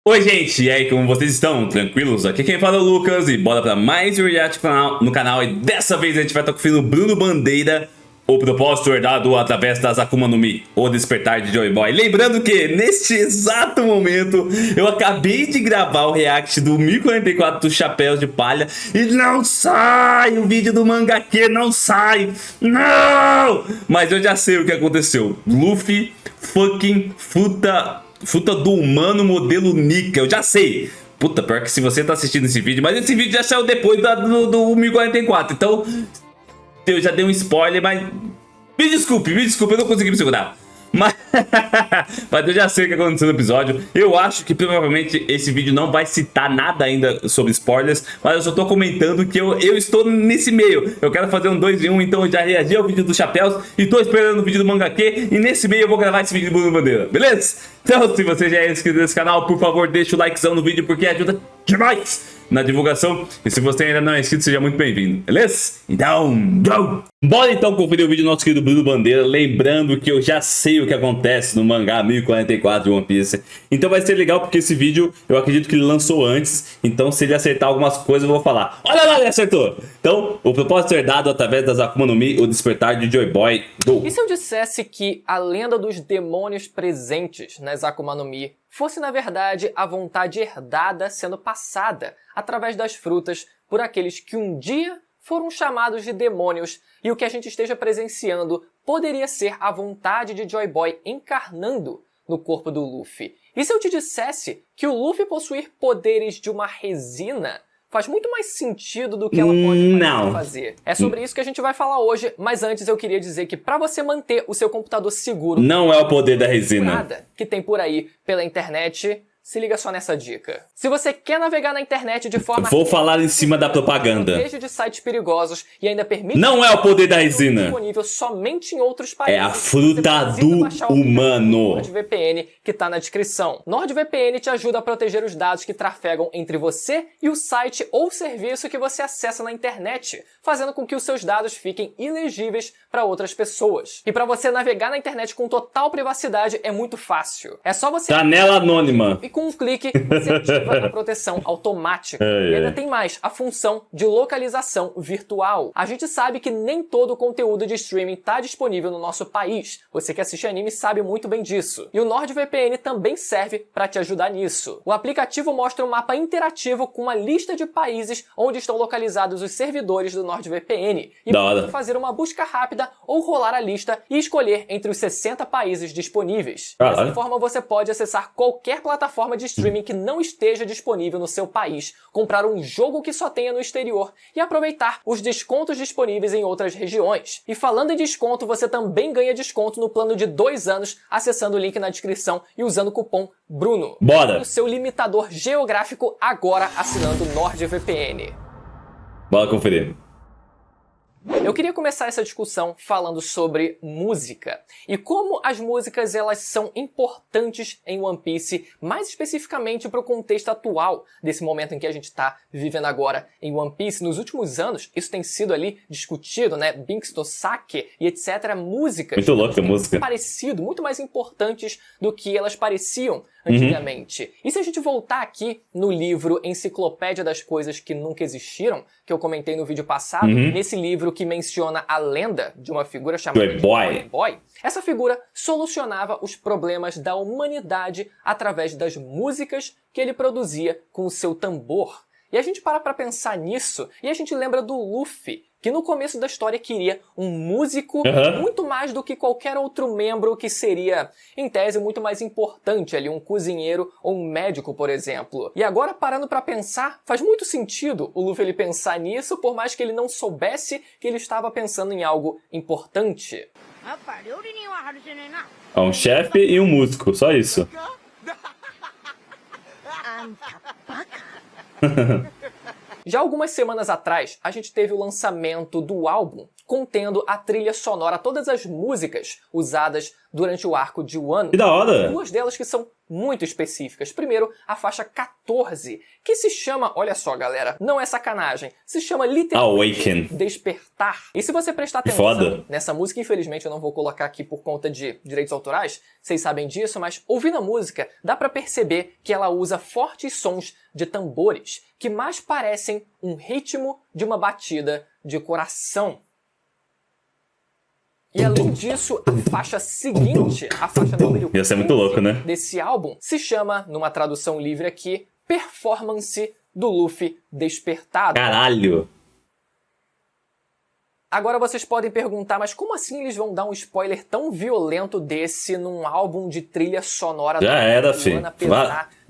Oi gente, e aí, como vocês estão? Tranquilos? Aqui quem fala é o Lucas e bora pra mais um react no canal. E dessa vez a gente vai estar conferindo Bruno Bandeira, o propósito herdado através das Akuma no Mi, o despertar de Joy Boy. Lembrando que neste exato momento eu acabei de gravar o react do 1044 dos Chapéus de Palha e não sai o vídeo do Mangakê, não sai, não! Mas eu já sei o que aconteceu. Luffy fucking fruta do humano modelo Nika, eu já sei. Puta, pior que se você tá assistindo esse vídeo, mas esse vídeo já saiu depois do 1044, então eu já dei um spoiler, mas me desculpe, eu não consegui me segurar. Mas eu já sei o que aconteceu no episódio. Eu acho que provavelmente esse vídeo não vai citar nada ainda sobre spoilers, mas eu só tô comentando que eu estou nesse meio. Eu quero fazer um 2 em 1, então eu já reagi ao vídeo dos Chapéus e tô esperando o vídeo do Mangakê. E nesse meio eu vou gravar esse vídeo do Bruno Bandeira, beleza? Então se você já é inscrito nesse canal, por favor deixa o likezão no vídeo porque ajuda demais na divulgação. E se você ainda não é inscrito, seja muito bem-vindo, beleza? Então, go! Bora então conferir o vídeo do nosso querido Bruno Bandeira. Lembrando que eu já sei o que acontece no mangá 1044 de One Piece. Então vai ser legal porque esse vídeo eu acredito que ele lançou antes. Então se ele acertar algumas coisas eu vou falar: olha lá, ele acertou! Então, o propósito herdado através das Akuma no Mi, o despertar de Joy Boy. Go! E se eu dissesse que a lenda dos demônios presentes nas Akuma no Mi fosse na verdade a vontade herdada sendo passada através das frutas por aqueles que um dia foram chamados de demônios, e o que a gente esteja presenciando poderia ser a vontade de Joy Boy encarnando no corpo do Luffy? E se eu te dissesse que o Luffy possuir poderes de uma resina faz muito mais sentido do que ela pode fazer? É sobre isso que a gente vai falar hoje, mas antes eu queria dizer que para você manter o seu computador seguro, não é o poder da resina nada que tem por aí pela internet, se liga só nessa dica. Se você quer navegar na internet de forma... Vou falar em cima da propaganda. Proteja de sites perigosos e ainda permite... Não é o poder da resina. Disponível somente em outros países. É a fruta do humano. NordVPN que tá na descrição. NordVPN te ajuda a proteger os dados que trafegam entre você e o site ou serviço que você acessa na internet, fazendo com que os seus dados fiquem ilegíveis para outras pessoas. E para você navegar na internet com total privacidade é muito fácil. É só você... Janela anônima. E com um clique você ativa a proteção automática. E ainda tem mais, a função de localização virtual. A gente sabe que nem todo o conteúdo de streaming está disponível no nosso país. Você que assiste anime sabe muito bem disso. E o NordVPN também serve para te ajudar nisso. O aplicativo mostra um mapa interativo com uma lista de países onde estão localizados os servidores do NordVPN. E pode fazer uma busca rápida ou rolar a lista e escolher entre os 60 países disponíveis. Dessa forma você pode acessar qualquer plataforma de streaming que não esteja disponível no seu país, comprar um jogo que só tenha no exterior e aproveitar os descontos disponíveis em outras regiões. E falando em desconto, você também ganha desconto no plano de 2 anos acessando o link na descrição e usando o cupom BRUNO. Bora! O seu limitador geográfico agora assinando NordVPN. Bora conferir. Eu queria começar essa discussão falando sobre música e como as músicas elas são importantes em One Piece, mais especificamente para o contexto atual desse momento em que a gente está vivendo agora em One Piece. Nos últimos anos, isso tem sido ali discutido, né? Binks no Sake e etc. Músicas muito louca, música. Parecido, muito mais importantes do que elas pareciam antigamente. E se a gente voltar aqui no livro Enciclopédia das Coisas que Nunca Existiram, que eu comentei no vídeo passado, nesse livro que menciona a lenda de uma figura chamada Joy Boy, essa figura solucionava os problemas da humanidade através das músicas que ele produzia com o seu tambor. E a gente para pra pensar nisso e a gente lembra do Luffy, que no começo da história queria um músico muito mais do que qualquer outro membro que seria, em tese, muito mais importante ali, um cozinheiro ou um médico, por exemplo. E agora, parando pra pensar, faz muito sentido o Luffy ele pensar nisso, por mais que ele não soubesse que ele estava pensando em algo importante. É um chefe e um músico, só isso. Já algumas semanas atrás, a gente teve o lançamento do álbum contendo a trilha sonora, todas as músicas usadas durante o arco de Wano. Que da hora! Duas delas que são muito específicas. Primeiro, a faixa 14, que se chama, olha só galera, não é sacanagem, se chama literalmente Awaken. Despertar. E se você prestar atenção nessa música, infelizmente eu não vou colocar aqui por conta de direitos autorais, vocês sabem disso, mas ouvindo a música, dá pra perceber que ela usa fortes sons de tambores, que mais parecem um ritmo de uma batida de coração. E além disso, a faixa seguinte, a faixa número 15 muito louco, né? desse álbum, se chama, numa tradução livre aqui, Performance do Luffy Despertado. Caralho! Agora vocês podem perguntar, mas como assim eles vão dar um spoiler tão violento desse num álbum de trilha sonora? Já era, filho.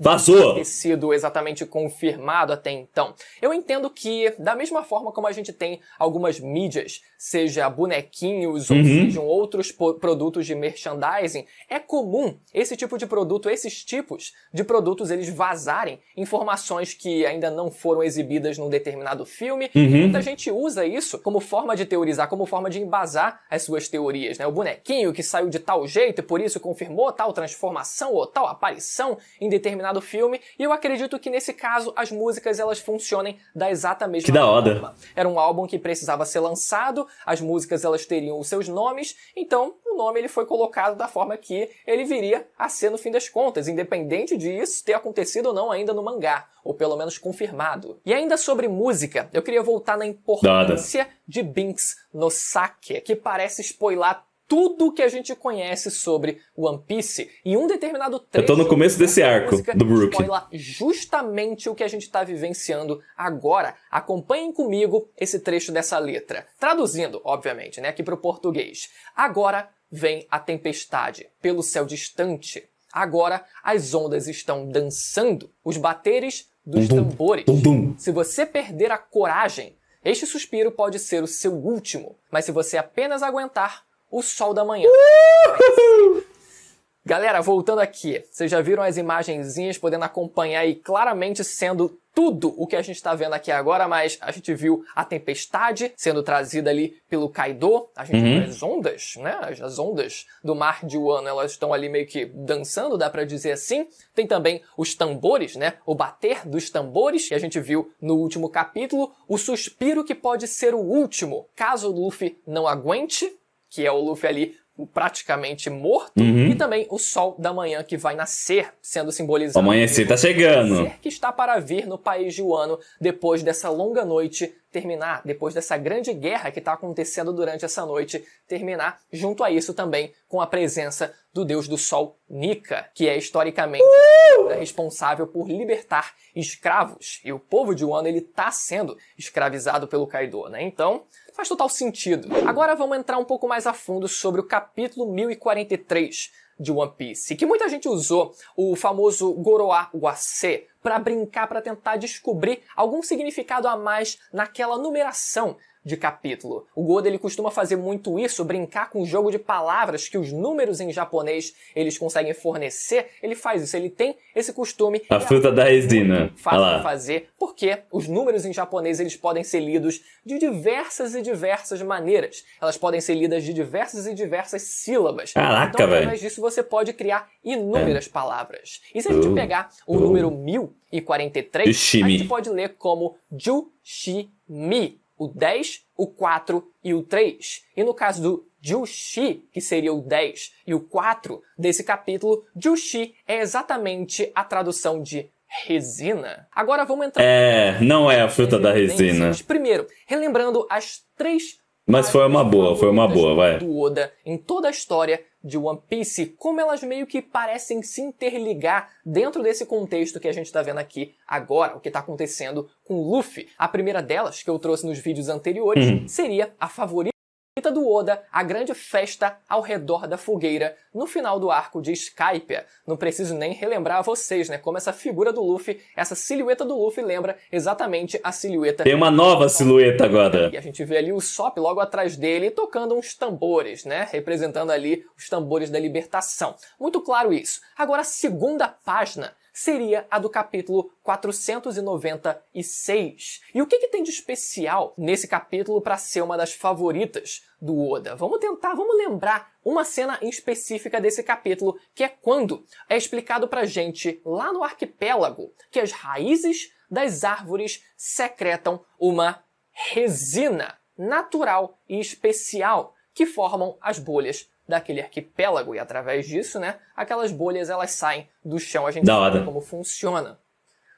Passou! Ter sido exatamente confirmado até então. Eu entendo que, da mesma forma como a gente tem algumas mídias, seja bonequinhos ou sejam outros produtos de merchandising, é comum esse tipo de produto, esses tipos de produtos, eles vazarem informações que ainda não foram exibidas num determinado filme. Muita gente usa isso como forma de teorizar, como forma de embasar as suas teorias, né? O bonequinho que saiu de tal jeito e por isso confirmou tal transformação ou tal aparição em determinado filme, e eu acredito que nesse caso as músicas elas funcionem da exata mesma forma. Era um álbum que precisava ser lançado, as músicas elas teriam os seus nomes, então o nome ele foi colocado da forma que ele viria a ser no fim das contas, independente disso ter acontecido ou não ainda no mangá, ou pelo menos confirmado. E ainda sobre música, eu queria voltar na importância de Binks no Sake, que parece spoiler tudo que a gente conhece sobre One Piece. Em um determinado trecho... Eu tô no começo desse arco do Brook. Spoiler justamente o que a gente tá vivenciando agora. Acompanhem comigo esse trecho dessa letra. Traduzindo, obviamente, né, aqui pro português. Agora vem a tempestade pelo céu distante. Agora as ondas estão dançando. Os bateres dos tambores. Se você perder a coragem, este suspiro pode ser o seu último. Mas se você apenas aguentar, o sol da manhã. Galera, voltando aqui, vocês já viram as imagenzinhas podendo acompanhar aí claramente sendo tudo o que a gente está vendo aqui agora, mas a gente viu a tempestade sendo trazida ali pelo Kaido, a gente viu as ondas, né? As ondas do mar de Wano, elas estão ali meio que dançando, dá pra dizer assim. Tem também os tambores, né? O bater dos tambores, que a gente viu no último capítulo, o suspiro que pode ser o último, caso o Luffy não aguente, que é o Luffy ali praticamente morto, e também o sol da manhã que vai nascer, sendo simbolizado. O amanhecer tá chegando. Que está para vir no país de Wano depois dessa longa noite terminar, depois dessa grande guerra que está acontecendo durante essa noite terminar, junto a isso também com a presença do deus do sol Nika, que é historicamente responsável por libertar escravos, e o povo de Wano ele tá sendo escravizado pelo Kaido, né? Então, faz total sentido. Agora vamos entrar um pouco mais a fundo sobre o capítulo 1043 de One Piece, que muita gente usou o famoso Goroa Wase para brincar, para tentar descobrir algum significado a mais naquela numeração de capítulo. O Oda ele costuma fazer muito isso, brincar com o jogo de palavras que os números em japonês eles conseguem fornecer. Ele faz isso, ele tem esse costume. A fruta da resina. Fácil de fazer, porque os números em japonês eles podem ser lidos de diversas e diversas maneiras. Elas podem ser lidas de diversas e diversas sílabas. Caraca, então, velho. através disso você pode criar inúmeras palavras. E se a gente pegar o número 1043, a gente pode ler como Jushimi. O 10, o 4 e o 3. E no caso do Jushi, que seria o 10 e o 4 desse capítulo, Jushi é exatamente a tradução de resina. Agora vamos entrar... não é a fruta da resina. Primeiro, relembrando as 3... Mas foi uma boa, vai. Do Oda em toda a história de One Piece, como elas meio que parecem se interligar dentro desse contexto que a gente está vendo aqui agora, o que está acontecendo com Luffy. A primeira delas, que eu trouxe nos vídeos anteriores, seria a favorita do Oda, a grande festa ao redor da fogueira no final do arco de Skypiea. Não preciso nem relembrar a vocês, né, como essa figura do Luffy, essa silhueta do Luffy lembra exatamente a silhueta... Tem uma nova silhueta agora. E a gente vê ali o Sop logo atrás dele tocando uns tambores, né, representando ali os tambores da libertação. Muito claro isso. Agora a segunda página seria a do capítulo 496. E o que tem de especial nesse capítulo para ser uma das favoritas do Oda? Vamos lembrar uma cena em específica desse capítulo, que é quando é explicado pra gente, lá no arquipélago, que as raízes das árvores secretam uma resina natural e especial que formam as bolhas daquele arquipélago. E através disso, né, aquelas bolhas elas saem do chão. A gente sabe como funciona.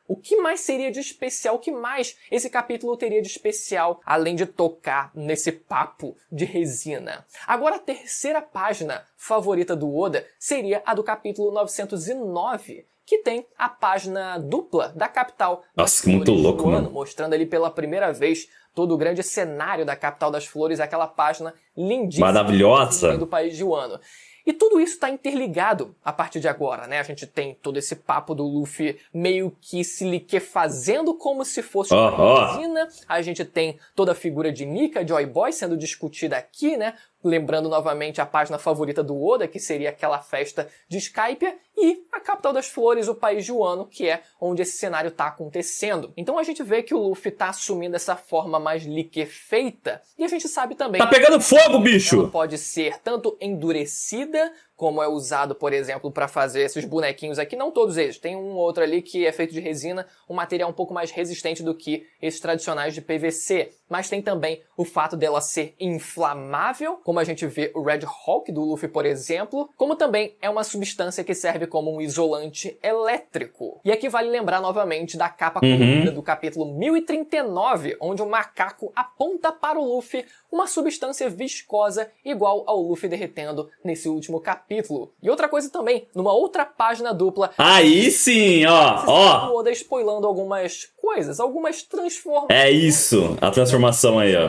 O que mais seria de especial? O que mais esse capítulo teria de especial, além de tocar nesse papo de resina? Agora, a terceira página favorita do Oda seria a do capítulo 909, que tem a página dupla da capital das flores. Muito louco, mano. Mostrando ali pela primeira vez todo o grande cenário da capital das flores, aquela página lindíssima, maravilhosa, do país de Wano. E tudo isso está interligado a partir de agora, né? A gente tem todo esse papo do Luffy meio que se liquefazendo como se fosse uma resina. A gente tem toda a figura de Nika, Joy Boy, sendo discutida aqui, né? Lembrando novamente a página favorita do Oda, que seria aquela festa de Skypiea, e a capital das flores, o país de Wano, que é onde esse cenário está acontecendo. Então a gente vê que o Luffy está assumindo essa forma mais liquefeita, e a gente sabe também... Tá pegando fogo, bicho! Ela pode ser tanto endurecida, como é usado, por exemplo, para fazer esses bonequinhos aqui. Não todos eles, tem um outro ali que é feito de resina, um material um pouco mais resistente do que esses tradicionais de PVC. Mas tem também o fato dela ser inflamável, como a gente vê o Red Hawk do Luffy, por exemplo, como também é uma substância que serve como um isolante elétrico. E aqui vale lembrar novamente da capa colorida do capítulo 1039, onde o macaco aponta para o Luffy uma substância viscosa igual ao Luffy derretendo nesse último capítulo. E outra coisa também, numa outra página dupla... Aí sim, ó! O Oda spoilando algumas coisas, algumas transformações. É isso, a transformação aí, ó.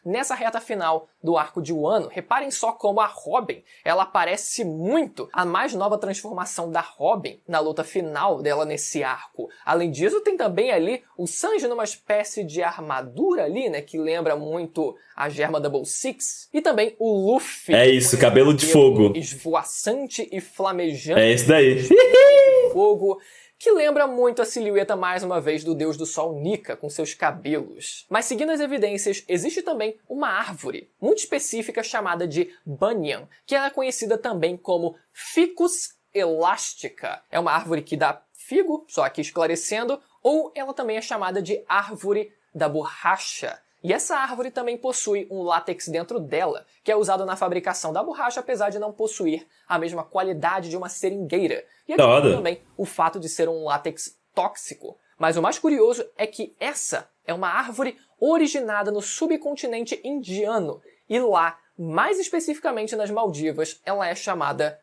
Nessa reta final do arco de Wano, reparem só como a Robin, ela parece muito a mais nova transformação da Robin na luta final dela nesse arco. Além disso, tem também ali o Sanji numa espécie de armadura ali, né, que lembra muito a Germa Double Six. E também o Luffy. É isso, cabelo de fogo. Esvoaçante e flamejante. É isso daí. De fogo. Que lembra muito a silhueta, mais uma vez, do Deus do Sol Nika, com seus cabelos. Mas seguindo as evidências, existe também uma árvore muito específica chamada de Banyan, que ela é conhecida também como Ficus elástica. É uma árvore que dá figo, só aqui esclarecendo, ou ela também é chamada de árvore da borracha. E essa árvore também possui um látex dentro dela, que é usado na fabricação da borracha, apesar de não possuir a mesma qualidade de uma seringueira. E aqui também o fato de ser um látex tóxico. Mas o mais curioso é que essa é uma árvore originada no subcontinente indiano. E lá, mais especificamente nas Maldivas, ela é chamada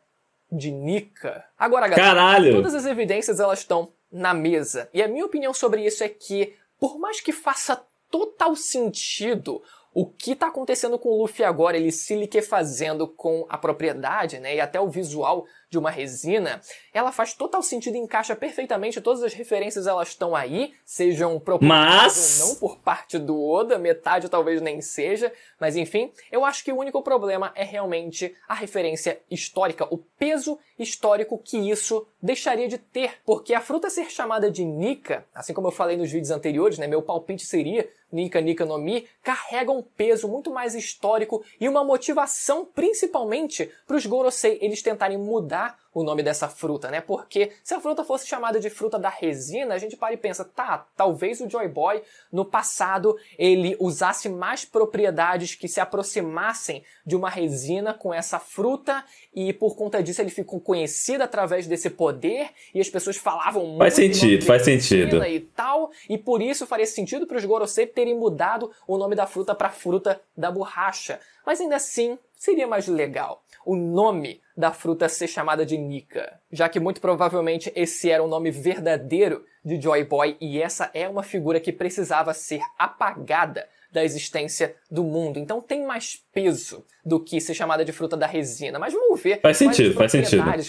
de Nika. Agora, galera, todas as evidências elas estão na mesa. E a minha opinião sobre isso é que, por mais que faça total sentido o que está acontecendo com o Luffy agora, ele se liquefazendo com a propriedade, né, e até o visual de uma resina, ela faz total sentido e encaixa perfeitamente, todas as referências elas estão aí, sejam propositadas ou não por parte do Oda, metade talvez nem seja, mas enfim, eu acho que o único problema é realmente a referência histórica, o peso histórico que isso deixaria de ter, porque a fruta ser chamada de Nika, assim como eu falei nos vídeos anteriores, né, meu palpite seria Nika no Mi, carrega um peso muito mais histórico e uma motivação principalmente para os Gorosei eles tentarem mudar o nome dessa fruta, né? Porque se a fruta fosse chamada de fruta da resina, a gente para e pensa, tá, talvez o Joy Boy no passado ele usasse mais propriedades que se aproximassem de uma resina com essa fruta e por conta disso ele ficou conhecido através desse poder e as pessoas falavam muito. Faz sentido. E tal, e por isso faria sentido para os Gorosei terem mudado o nome da fruta para fruta da borracha. Mas ainda assim, seria mais legal o nome da fruta ser chamada de Nika, já que muito provavelmente esse era o nome verdadeiro de Joy Boy e essa é uma figura que precisava ser apagada da existência do mundo. Então tem mais peso do que ser chamada de fruta da resina. Mas vamos ver faz sentido.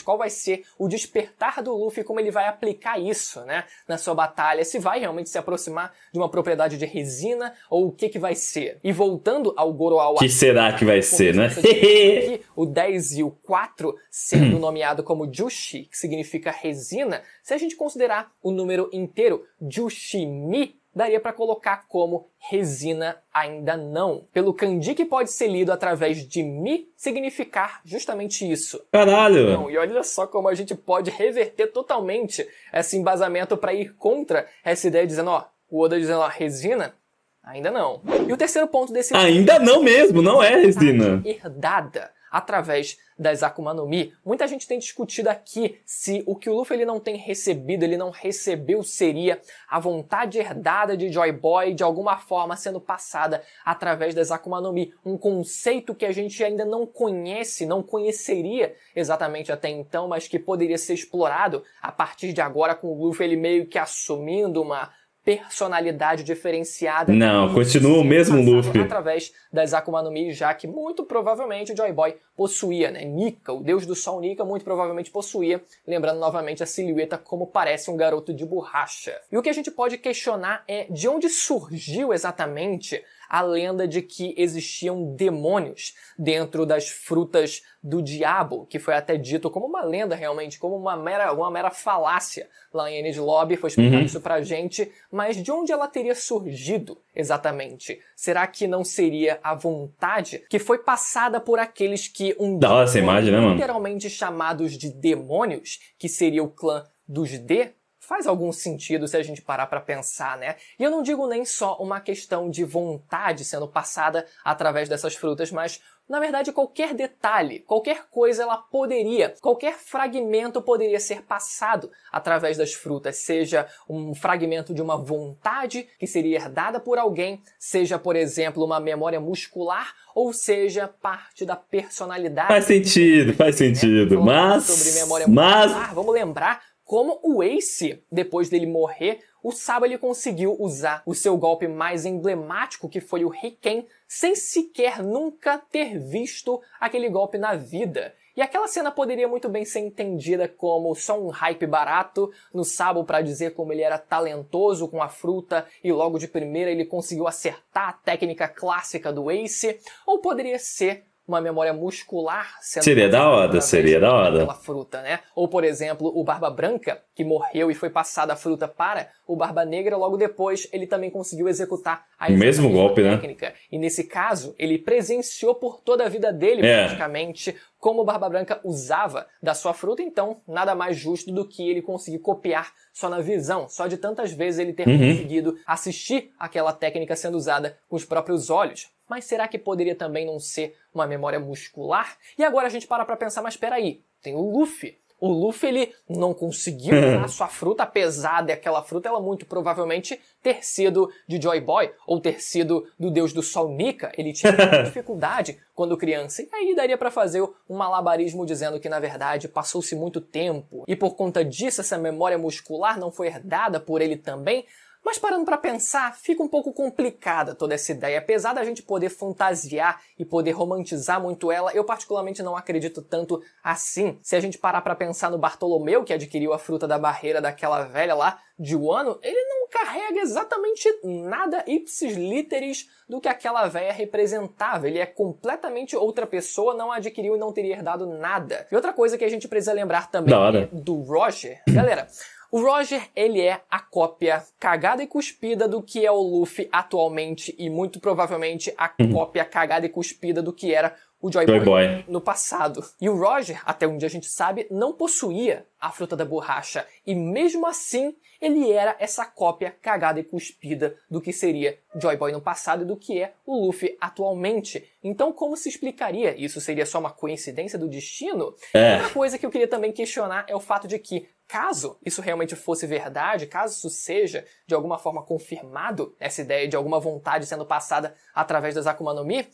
Qual vai ser o despertar do Luffy, como ele vai aplicar isso, né, na sua batalha, se vai realmente se aproximar de uma propriedade de resina ou o que vai ser. E voltando ao Goroawa... que será que vai ser, né? Aqui, o 10 e o 4 sendo nomeado como Jushi, que significa resina, se a gente considerar o número inteiro, Jushimi, daria para colocar como resina ainda não. Pelo kanji que pode ser lido através de mi, significar justamente isso. Caralho! Não, e olha só como a gente pode reverter totalmente esse embasamento para ir contra essa ideia dizendo, ó, o Oda dizendo, ó, resina, ainda não. E o terceiro ponto desse... Ainda não mesmo, não é resina. Herdada através das Akuma no Mi. Muita gente tem discutido aqui se o que o Luffy ele não tem recebido, ele não recebeu, seria a vontade herdada de Joy Boy de alguma forma sendo passada através das Akuma no Mi. Um conceito que a gente ainda não conhece, não conheceria exatamente até então, mas que poderia ser explorado a partir de agora com o Luffy ele meio que assumindo uma personalidade diferenciada. Não, continua o mesmo Luffy. Através das Akuma no Mi, já que muito provavelmente o Joy Boy possuía, né? Nika, o deus do sol Nika, muito provavelmente possuía, lembrando novamente a silhueta como parece um garoto de borracha. E o que a gente pode questionar é de onde surgiu exatamente a lenda de que existiam demônios dentro das frutas do diabo, que foi até dito como uma lenda realmente, como uma mera falácia lá em Enies Lobby, foi explicado isso pra gente, mas de onde ela teria surgido exatamente? Será que não seria a vontade que foi passada por aqueles que da essa imagem, né, mano? Literalmente chamados de demônios, que seria o clã dos D? Faz algum sentido se a gente parar pra pensar, né? E eu não digo nem só uma questão de vontade sendo passada através dessas frutas, mas, na verdade, qualquer detalhe, qualquer coisa ela poderia, qualquer fragmento poderia ser passado através das frutas, seja um fragmento de uma vontade que seria herdada por alguém, seja, por exemplo, uma memória muscular, ou seja, parte da personalidade. Faz sentido, né? Mas... sobre memória muscular, vamos lembrar como o Ace, depois dele morrer, o Sabo ele conseguiu usar o seu golpe mais emblemático, que foi o Riken, sem sequer nunca ter visto aquele golpe na vida. E aquela cena poderia muito bem ser entendida como só um hype barato no Sabo para dizer como ele era talentoso com a fruta e logo de primeira ele conseguiu acertar a técnica clássica do Ace, ou poderia ser uma memória muscular sendo seria da hora. Aquela fruta, né? Ou, por exemplo, o Barba Branca, que morreu e foi passada a fruta para o Barba Negra, logo depois ele também conseguiu executar a mesmo golpe, técnica. Né? E nesse caso, ele presenciou por toda a vida dele, praticamente, como o Barba Branca usava da sua fruta, então nada mais justo do que ele conseguir copiar só na visão, só de tantas vezes ele ter conseguido assistir aquela técnica sendo usada com os próprios olhos. Mas será que poderia também não ser uma memória muscular? E agora a gente para pra pensar, mas peraí, tem o Luffy. O Luffy, ele não conseguiu usar a sua fruta, apesar daquela fruta, ela muito provavelmente ter sido de Joy Boy, ou ter sido do deus do sol Nika. Ele tinha muita dificuldade quando criança. E aí daria pra fazer um malabarismo dizendo que, na verdade, passou-se muito tempo. E por conta disso, essa memória muscular não foi herdada por ele também. Mas parando pra pensar, fica um pouco complicada toda essa ideia. Apesar da gente poder fantasiar e poder romantizar muito ela, eu particularmente não acredito tanto assim. Se a gente parar pra pensar no Bartolomeu, que adquiriu a fruta da barreira daquela velha lá de Wano, ele não carrega exatamente nada ipsis literis do que aquela velha representava. Ele é completamente outra pessoa, não adquiriu e não teria herdado nada. E outra coisa que a gente precisa lembrar também é do Roger. Galera, o Roger, ele é a cópia cagada e cuspida do que é o Luffy atualmente e muito provavelmente a cópia cagada e cuspida do que era o Joy Boy no passado. E o Roger, até onde a gente sabe, não possuía a fruta da borracha. E mesmo assim, ele era essa cópia cagada e cuspida do que seria Joy Boy no passado e do que é o Luffy atualmente. Então, como se explicaria? Isso seria só uma coincidência do destino? Outra coisa que eu queria também questionar é o fato de que, caso isso realmente fosse verdade, caso isso seja de alguma forma confirmado, essa ideia de alguma vontade sendo passada através das Akuma no Mi,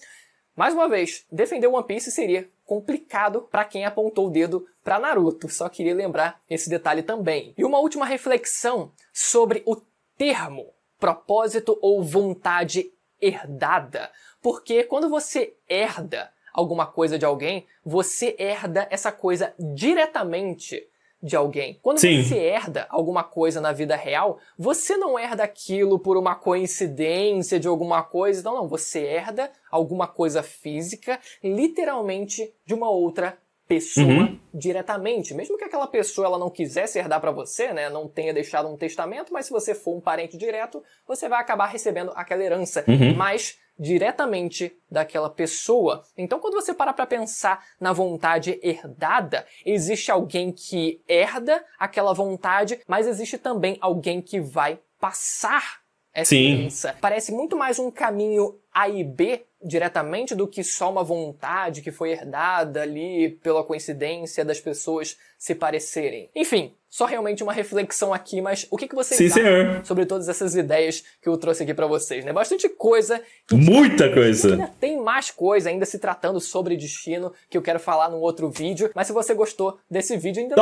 mais uma vez, defender One Piece seria complicado para quem apontou o dedo para Naruto. Só queria lembrar esse detalhe também. E uma última reflexão sobre o termo propósito ou vontade herdada. Porque quando você herda alguma coisa de alguém, você herda essa coisa diretamente de alguém. Quando você herda alguma coisa na vida real, você não herda aquilo por uma coincidência de alguma coisa, não, você herda alguma coisa física, literalmente de uma outra pessoa diretamente. Mesmo que aquela pessoa ela não quisesse herdar para você, né, não tenha deixado um testamento, mas se você for um parente direto, você vai acabar recebendo aquela herança. Mas diretamente daquela pessoa. Então, quando você para pra pensar na vontade herdada, existe alguém que herda aquela vontade, mas existe também alguém que vai passar essa herança. Parece muito mais um caminho A e B diretamente do que só uma vontade que foi herdada ali pela coincidência das pessoas se parecerem. Enfim, só realmente uma reflexão aqui, mas o que vocês acham sobre todas essas ideias que eu trouxe aqui pra vocês, né? Bastante coisa. Muita coisa. Ainda tem mais coisa ainda se tratando sobre destino que eu quero falar num outro vídeo, mas se você gostou desse vídeo, ainda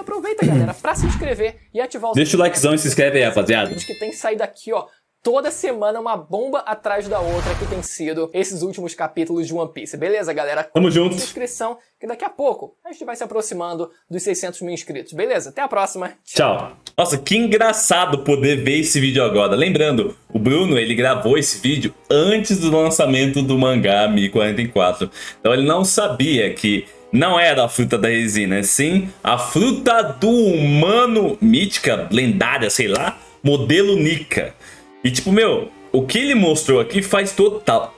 aproveita, galera, pra se inscrever e ativar o sininho. Deixa o likezão e se inscreve aí, rapaziada. Que tem saído aqui, ó, toda semana uma bomba atrás da outra que tem sido esses últimos capítulos de One Piece. Beleza, galera? Tamo junto. Inscrição, que daqui a pouco a gente vai se aproximando dos 600 mil inscritos. Beleza? Até a próxima. Tchau. Nossa, que engraçado poder ver esse vídeo agora. Lembrando, o Bruno, ele gravou esse vídeo antes do lançamento do mangá 1044. Então ele não sabia que não era a fruta da resina, sim a fruta do humano mítica, lendária, sei lá, modelo Nika. E tipo, meu, o que ele mostrou aqui faz total...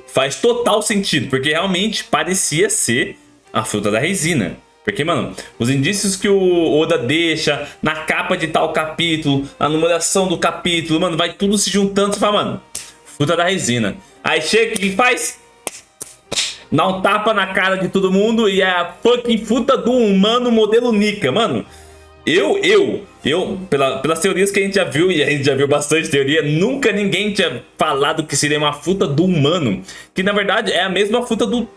faz total sentido, porque realmente parecia ser a fruta da resina. Porque, mano, os indícios que o Oda deixa na capa de tal capítulo, a numeração do capítulo, mano, vai tudo se juntando, você fala, mano, fruta da resina. Aí chega, o que faz? Dá um tapa na cara de todo mundo e é a fucking fruta do humano modelo Nika, mano. Pelas teorias que a gente já viu, e a gente já viu bastante teoria, nunca ninguém tinha falado que seria uma fruta do humano. Que na verdade é a mesma fruta do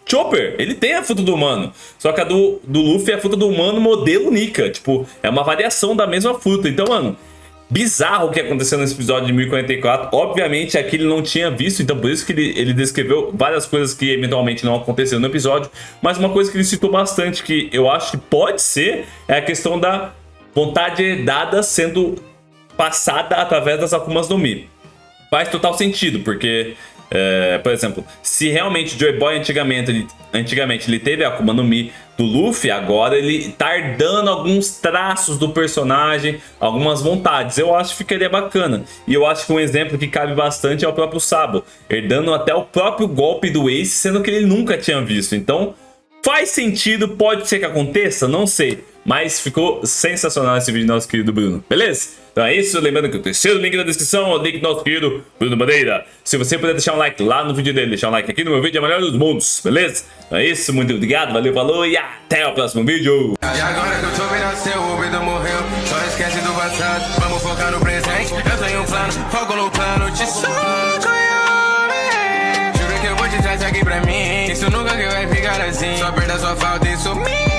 Chopper. Ele tem a fruta do humano. Só que a do Luffy é a fruta do humano modelo Nika. Tipo, é uma variação da mesma fruta. Então, mano, bizarro o que aconteceu nesse episódio de 1044. Obviamente aqui ele não tinha visto, então por isso que ele descreveu várias coisas que eventualmente não aconteceram no episódio. Mas uma coisa que ele citou bastante, que eu acho que pode ser, é a questão da vontade herdada sendo passada através das Akumas no Mi. Faz total sentido, porque... por exemplo, se realmente o Joy Boy antigamente ele teve a Akuma no Mi do Luffy, agora ele tá herdando alguns traços do personagem, algumas vontades. Eu acho que ficaria bacana. E eu acho que um exemplo que cabe bastante é o próprio Sabo, herdando até o próprio golpe do Ace, sendo que ele nunca tinha visto. Então, faz sentido, pode ser que aconteça, não sei. Mas ficou sensacional esse vídeo do nosso querido Bruno, beleza? Então é isso, lembrando que o terceiro link na descrição é o link do nosso querido Bruno Bandeira. Se você puder deixar um like lá no vídeo dele, deixar um like aqui no meu vídeo, é o melhor dos mundos, beleza? Então é isso, muito obrigado, valeu, falou e até o próximo vídeo. E agora que eu tô vendo seu, o vida morreu, só esquece do passado, vamos focar no presente. Eu tenho um plano, foco no plano, te soco, juro que eu vou te trazer aqui pra mim. Isso nunca que vai ficar assim, só perda sua falta e sumir.